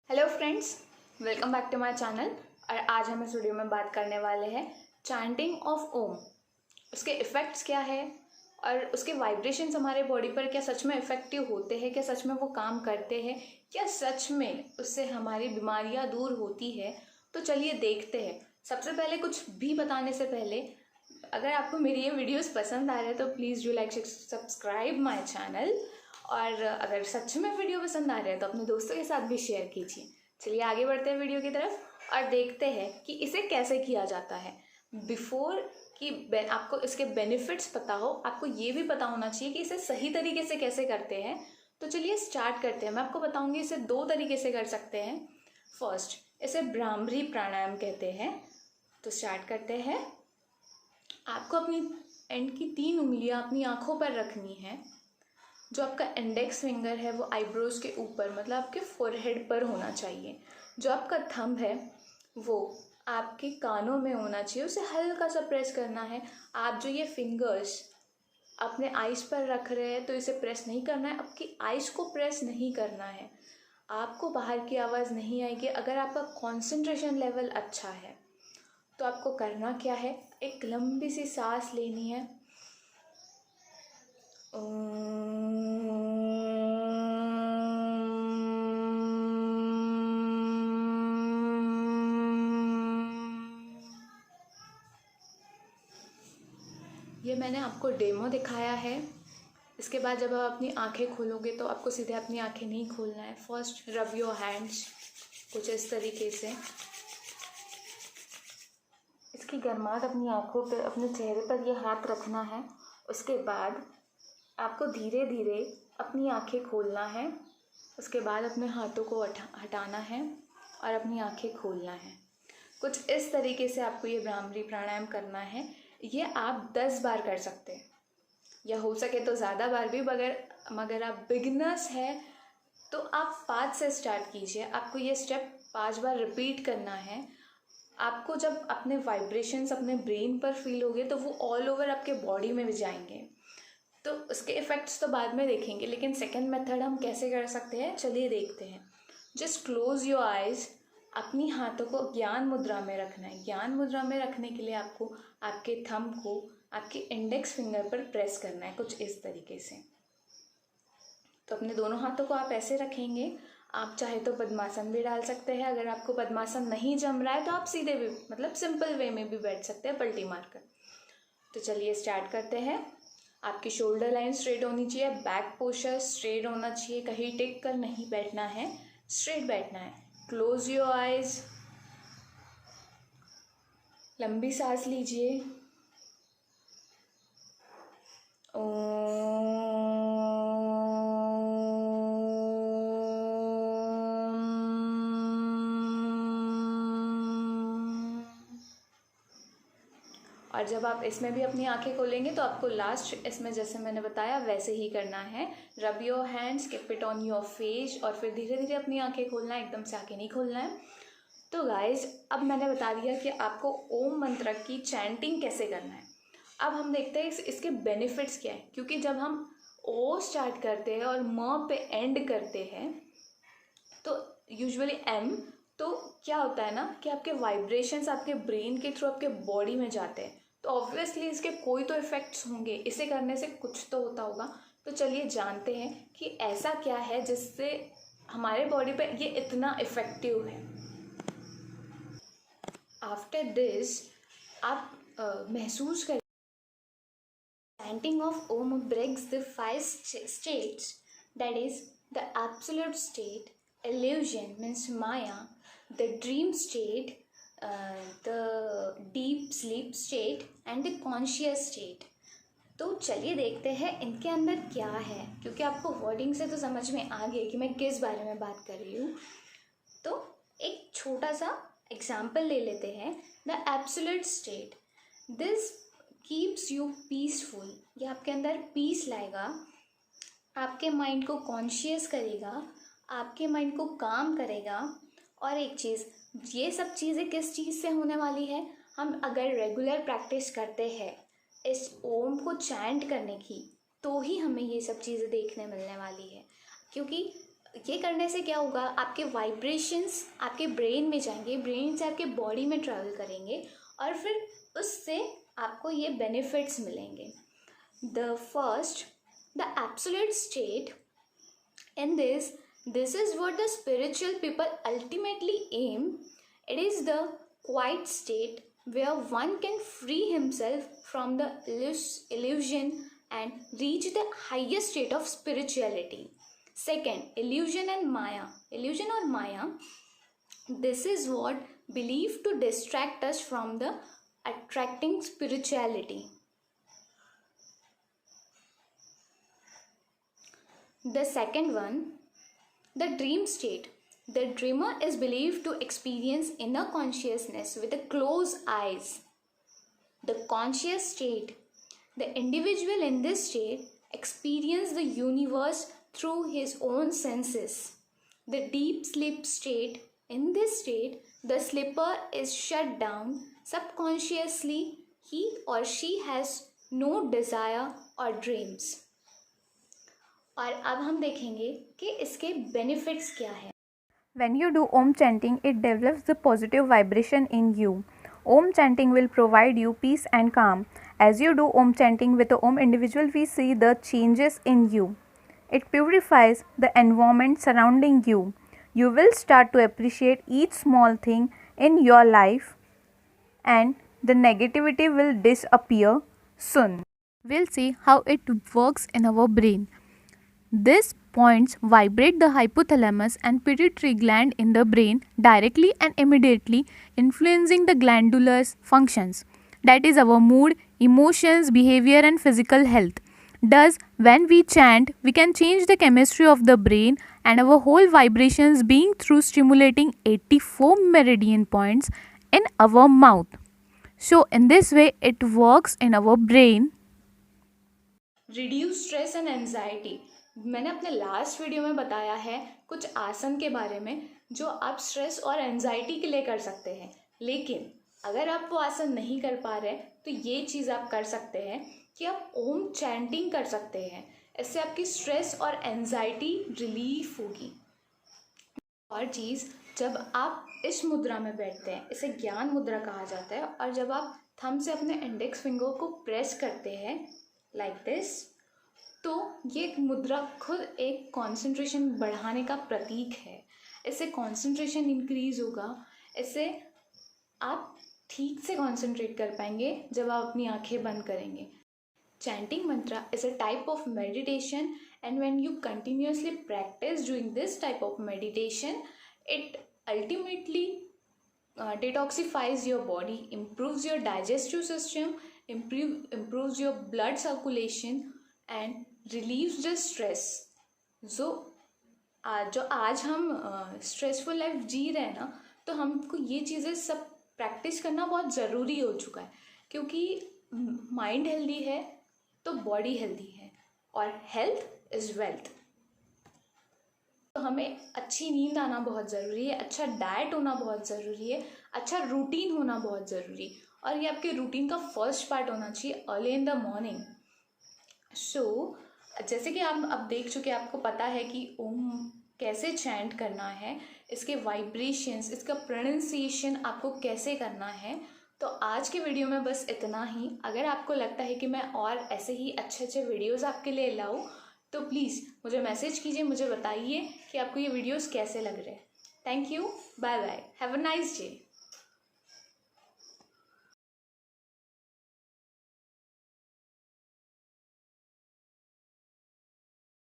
Hello friends, welcome back to my channel. और आज हम इस वीडियो में बात करने वाले हैं चैंटिंग ऑफ ओम, उसके इफ़ेक्ट्स क्या है और उसके वाइब्रेशंस हमारे बॉडी पर क्या सच में इफ़ेक्टिव होते हैं, क्या सच में वो काम करते हैं, क्या सच में उससे हमारी बीमारियां दूर होती है। तो चलिए देखते हैं। सबसे पहले कुछ भी बताने से पहले, अगर आपको मेरी ये वीडियोस पसंद आ रहे हैं तो please do like subscribe my channel. और अगर सच में वीडियो पसंद आ रहे हैं तो अपने दोस्तों के साथ भी शेयर कीजिए। चलिए आगे बढ़ते हैं वीडियो की तरफ और देखते हैं कि इसे कैसे किया जाता है। बिफोर कि आपको इसके बेनिफिट्स पता हो, आपको ये भी पता होना चाहिए कि इसे सही तरीके से कैसे करते हैं। तो चलिए स्टार्ट करते हैं। मैं आपको बताऊंगी इसे दो तरीके से कर सकते हैं। फर्स्ट, इसे भ्रामरी प्राणायाम कहते हैं। तो स्टार्ट करते हैं। आपको अपनी एंड की 3 उंगलियां अपनी आंखों पर रखनी है। जो आपका इंडेक्स फिंगर है वो आईब्रोज के ऊपर, मतलब आपके फोरहेड पर होना चाहिए। जो आपका थंब है वो आपके कानों में होना चाहिए, उसे हल्का सा प्रेस करना है। आप जो ये फिंगर्स अपने आइज पर रख रहे हैं तो इसे प्रेस नहीं करना है, आपकी आइज को प्रेस नहीं करना है। आपको बाहर की आवाज़ नहीं आएगी। अगर आपका कॉन्सेंट्रेशन लेवल अच्छा है तो आपको करना क्या है, एक लंबी सी सांस लेनी है। ये मैंने आपको डेमो दिखाया है। इसके बाद जब आप अपनी आंखें खोलोगे तो आपको सीधे अपनी आंखें नहीं खोलना है। फर्स्ट रब योर हैंड्स, कुछ इस तरीके से। इसकी गर्माहट अपनी आंखों पे, अपने चेहरे पर ये हाथ रखना है। उसके बाद आपको धीरे धीरे अपनी आंखें खोलना है। उसके बाद अपने हाथों को हटाना है और अपनी आंखें खोलना है। कुछ इस तरीके से आपको ये भ्रामरी प्राणायाम करना है। ये आप 10 बार कर सकते हैं या हो सके तो ज़्यादा बार भी। मगर आप बिगिनर्स हैं तो आप 5 से स्टार्ट कीजिए। आपको ये स्टेप 5 बार रिपीट करना है। आपको जब अपने वाइब्रेशंस अपने ब्रेन पर फील होंगे तो वो ऑल ओवर आपके बॉडी में भी जाएंगे। तो उसके इफ़ेक्ट्स तो बाद में देखेंगे, लेकिन सेकंड मेथड हम कैसे कर सकते हैं चलिए देखते हैं। Just close your eyes. अपनी हाथों को ज्ञान मुद्रा में रखना है। ज्ञान मुद्रा में रखने के लिए आपको आपके थंब को आपके इंडेक्स फिंगर पर प्रेस करना है, कुछ इस तरीके से। तो अपने दोनों हाथों को आप ऐसे रखेंगे। आप चाहे तो पद्मासन भी डाल सकते हैं। अगर आपको पद्मासन नहीं जम रहा है तो आप सीधे भी, मतलब सिंपल वे में भी बैठ सकते हैं, पलटी मारकर। तो चलिए स्टार्ट करते हैं। आपकी शोल्डर लाइन स्ट्रेट होनी चाहिए, बैक पोस्चर स्ट्रेट होना चाहिए, कहीं टिक कर नहीं बैठना है, स्ट्रेट बैठना है। Close your eyes. लंबी सांस लीजिए। और जब आप इसमें भी अपनी आंखें खोलेंगे तो आपको लास्ट इसमें जैसे मैंने बताया वैसे ही करना है। Rub your hands, keep it on your face और फिर धीरे धीरे अपनी आंखें खोलना है, एकदम से आंखें नहीं खोलना है। तो गाइज, अब मैंने बता दिया कि आपको ओम मंत्र की चैंटिंग कैसे करना है। अब हम देखते हैं इसके बेनिफिट्स क्या है। क्योंकि जब हम ओ स्टार्ट करते हैं और म पे एंड करते हैं तो यूजुअली एम, तो क्या होता है ना कि आपके वाइब्रेशंस आपके ब्रेन के थ्रू आपके बॉडी में जाते हैं। तो ऑब्वियसली इसके कोई तो इफ़ेक्ट्स होंगे, इसे करने से कुछ तो होता होगा। तो चलिए जानते हैं कि ऐसा क्या है जिससे हमारे बॉडी पे ये इतना इफ़ेक्टिव है। आफ्टर दिस आप महसूस करें chanting of Om breaks the 5 states, that is the absolute state, illusion means Maya, the dream state, the deep sleep state and the conscious state. तो चलिए देखते हैं इनके अंदर क्या है, क्योंकि आपको वर्डिंग से तो समझ में आ गया कि मैं किस बारे में बात कर रही हूँ। तो एक छोटा सा एग्जाम्पल ले लेते हैं। The absolute state, this keeps you peaceful. ये आपके अंदर पीस लाएगा, आपके माइंड को कॉन्शियस करेगा, आपके माइंड को काम करेगा। और एक चीज़, ये सब चीज़ें किस चीज़ से होने वाली है, हम अगर रेगुलर प्रैक्टिस करते हैं इस ओम को चैंट करने की, तो ही हमें ये सब चीज़ें देखने मिलने वाली है। क्योंकि ये करने से क्या होगा, आपके वाइब्रेशंस आपके ब्रेन में जाएंगे, ब्रेन से आपके बॉडी में ट्रैवल करेंगे और फिर उससे आपको ये बेनिफिट्स मिलेंगे. The first, the absolute state. In this is what the spiritual people ultimately aim. It is the quiet state where one can free himself from the illusion and reach the highest state of spirituality. Second, illusion and Maya. Illusion or Maya, this is what believed to distract us from the attracting spirituality. The second one, the dream state. The dreamer is believed to experience inner consciousness with the closed eyes. The conscious state. The individual in this state experiences the universe through his own senses. The deep sleep state. In this state, the sleeper is shut down subconsciously. He or she has no desire or dreams. और अब हम देखेंगे कि इसके benefits क्या है. When you do Om chanting, it develops the positive vibration in you. Om chanting will provide you peace and calm. As you do Om chanting with the Om individual, we see the changes in you. It purifies the environment surrounding you. You will start to appreciate each small thing in your life and the negativity will disappear soon. We'll see how it works in our brain. These points vibrate the hypothalamus and pituitary gland in the brain directly and immediately, influencing the glandular functions. That is our mood, emotions, behavior and physical health. Thus, when we chant, we can change the chemistry of the brain and our whole vibrations being through stimulating 84 meridian points in our mouth. So, in this way, it works in our brain. Reduce stress and anxiety. मैंने अपने last video में बताया है कुछ आसन के बारे में जो आप स्ट्रेस और एंजाइटी के लिए कर सकते हैं. लेकिन अगर आप वो आसन नहीं कर पा रहे तो ये चीज़ आप कर सकते हैं कि आप ओम चैंटिंग कर सकते हैं. इससे आपकी स्ट्रेस और एंजाइटी रिलीफ होगी. और चीज़, जब आप इस मुद्रा में बैठते हैं, इसे ज्ञान मुद्रा कहा जाता है, और जब आप थंब से अपने इंडेक्स फिंगर को प्रेस करते हैं लाइक दिस, तो ये मुद्रा खुद एक कंसंट्रेशन बढ़ाने का प्रतीक है. इससे कंसंट्रेशन इंक्रीज होगा. इससे आप ठीक से कंसंट्रेट कर पाएंगे जब आप अपनी आंखें बंद करेंगे. Chanting Mantra is a type of meditation and when you continuously practice doing this type of meditation, it ultimately detoxifies your body, improves your digestive system, improves your blood circulation and relieves the stress. जो आज हम stressful life जी रहे हैं ना, तो हमको ये चीज़ें सब प्रैक्टिस करना बहुत ज़रूरी हो चुका है, क्योंकि माइंड हेल्दी है तो बॉडी हेल्दी है और हेल्थ इज़ वेल्थ. तो हमें अच्छी नींद आना बहुत ज़रूरी है, अच्छा डाइट होना बहुत ज़रूरी है, अच्छा रूटीन होना बहुत ज़रूरी है, और ये आपके रूटीन का फर्स्ट पार्ट होना चाहिए अर्ली इन द मॉर्निंग. सो जैसे कि आप अब देख चुके, आपको पता है कि ओम कैसे चैंट करना है, इसके वाइब्रेशंस, इसका प्रोनाउंसिएशन आपको कैसे करना है. तो आज के वीडियो में बस इतना ही. अगर आपको लगता है कि मैं और ऐसे ही अच्छे अच्छे वीडियोस आपके लिए लाऊं, तो प्लीज़ मुझे मैसेज कीजिए, मुझे बताइए कि आपको ये वीडियोस कैसे लग रहे हैं. Thank you, bye bye, have a nice day.